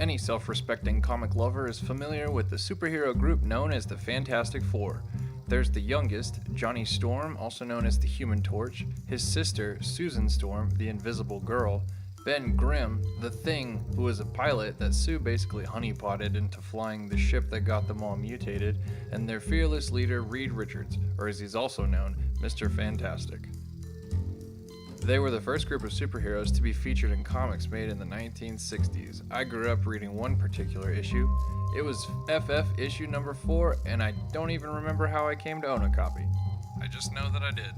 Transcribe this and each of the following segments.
Any self-respecting comic lover is familiar with the superhero group known as the Fantastic Four. There's the youngest, Johnny Storm, also known as the Human Torch, his sister, Susan Storm, the Invisible Girl, Ben Grimm, the Thing, who is a pilot that Sue basically honeypotted into flying the ship that got them all mutated, and their fearless leader, Reed Richards, or as he's also known, Mr. Fantastic. They were the first group of superheroes to be featured in comics made in the 1960s. I grew up reading one particular issue. It was FF issue number 4, and I don't even remember how I came to own a copy. I just know that I did.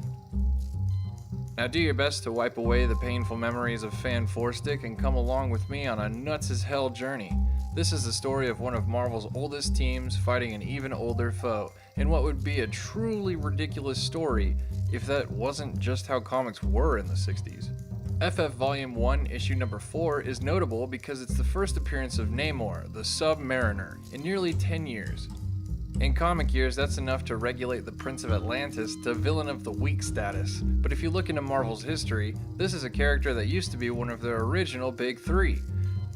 Now do your best to wipe away the painful memories of Fan 4-Stick and come along with me on a nuts-as-hell journey. This is the story of one of Marvel's oldest teams fighting an even older foe, in what would be a truly ridiculous story if that wasn't just how comics were in the 60s. FF Volume 1, Issue Number 4 is notable because it's the first appearance of Namor, the Submariner, in nearly 10 years. In comic years, that's enough to regulate the Prince of Atlantis to Villain of the Week status, but if you look into Marvel's history, this is a character that used to be one of their original big three.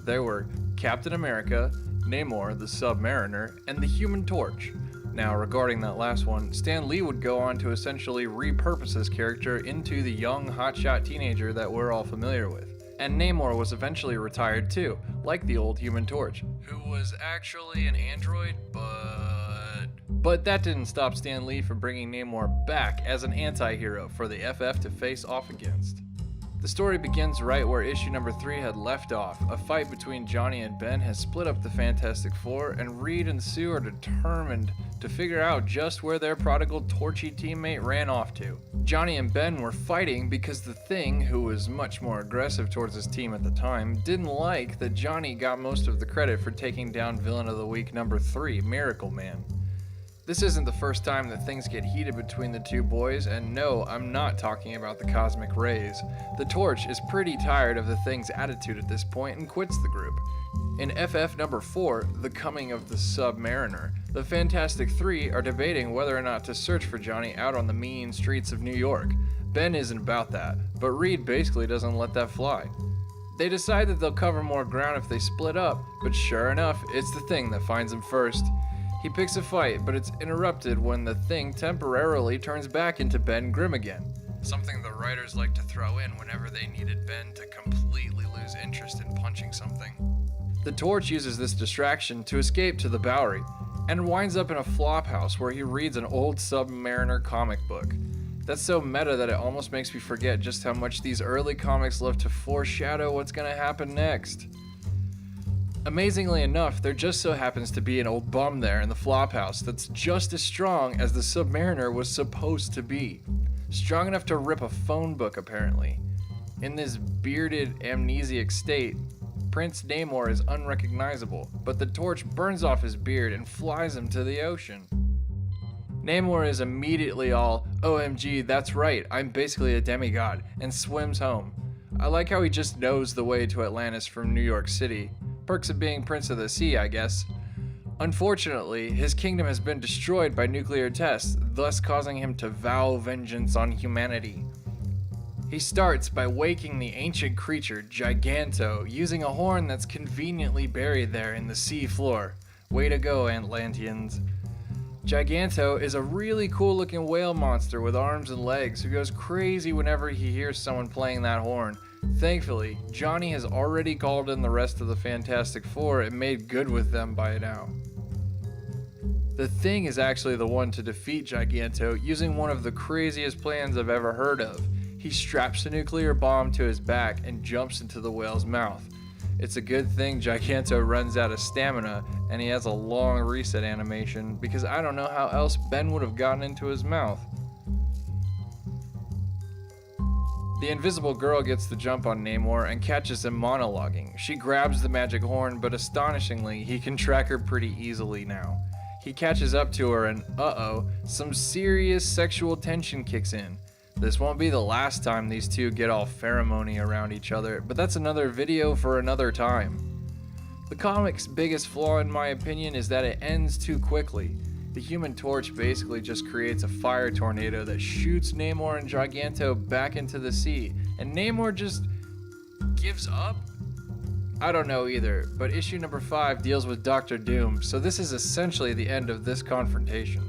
They were Captain America, Namor, the Submariner, and the Human Torch. Now, regarding that last one, Stan Lee would go on to essentially repurpose his character into the young, hotshot teenager that we're all familiar with. And Namor was eventually retired too, like the old Human Torch, who was actually an android, But that didn't stop Stan Lee from bringing Namor back as an anti-hero for the FF to face off against. The story begins right where issue number 3 had left off. A fight between Johnny and Ben has split up the Fantastic Four, and Reed and Sue are determined to figure out just where their prodigal Torchy teammate ran off to. Johnny and Ben were fighting because the Thing, who was much more aggressive towards his team at the time, didn't like that Johnny got most of the credit for taking down Villain of the Week number 3, Miracle Man. This isn't the first time that things get heated between the two boys, and no, I'm not talking about the cosmic rays. The Torch is pretty tired of the Thing's attitude at this point and quits the group. In FF number 4, The Coming of the Submariner, the Fantastic Three are debating whether or not to search for Johnny out on the mean streets of New York. Ben isn't about that, but Reed basically doesn't let that fly. They decide that they'll cover more ground if they split up, but sure enough, it's the Thing that finds him first. He picks a fight, but it's interrupted when the Thing temporarily turns back into Ben Grimm again. Something the writers like to throw in whenever they needed Ben to completely lose interest in punching something. The Torch uses this distraction to escape to the Bowery, and winds up in a flop house where he reads an old Submariner comic book. That's so meta that it almost makes me forget just how much these early comics love to foreshadow what's gonna happen next. Amazingly enough, there just so happens to be an old bum there in the flophouse that's just as strong as the Submariner was supposed to be. Strong enough to rip a phone book, apparently. In this bearded, amnesiac state, Prince Namor is unrecognizable, but the Torch burns off his beard and flies him to the ocean. Namor is immediately all, OMG, that's right, I'm basically a demigod, and swims home. I like how he just knows the way to Atlantis from New York City. Perks of being Prince of the Sea, I guess. Unfortunately, his kingdom has been destroyed by nuclear tests, thus causing him to vow vengeance on humanity. He starts by waking the ancient creature, Giganto, using a horn that's conveniently buried there in the sea floor. Way to go, Atlanteans. Giganto is a really cool looking whale monster with arms and legs who goes crazy whenever he hears someone playing that horn. Thankfully, Johnny has already called in the rest of the Fantastic Four and made good with them by now. The Thing is actually the one to defeat Giganto using one of the craziest plans I've ever heard of. He straps a nuclear bomb to his back and jumps into the whale's mouth. It's a good thing Giganto runs out of stamina and he has a long reset animation, because I don't know how else Ben would have gotten into his mouth. The Invisible Girl gets the jump on Namor and catches him monologuing. She grabs the magic horn, but astonishingly, he can track her pretty easily now. He catches up to her and, some serious sexual tension kicks in. This won't be the last time these two get all pheromony around each other, but that's another video for another time. The comic's biggest flaw in my opinion is that it ends too quickly. The Human Torch basically just creates a fire tornado that shoots Namor and Giganto back into the sea, and Namor just gives up? I don't know either, but issue number 5 deals with Doctor Doom, so this is essentially the end of this confrontation.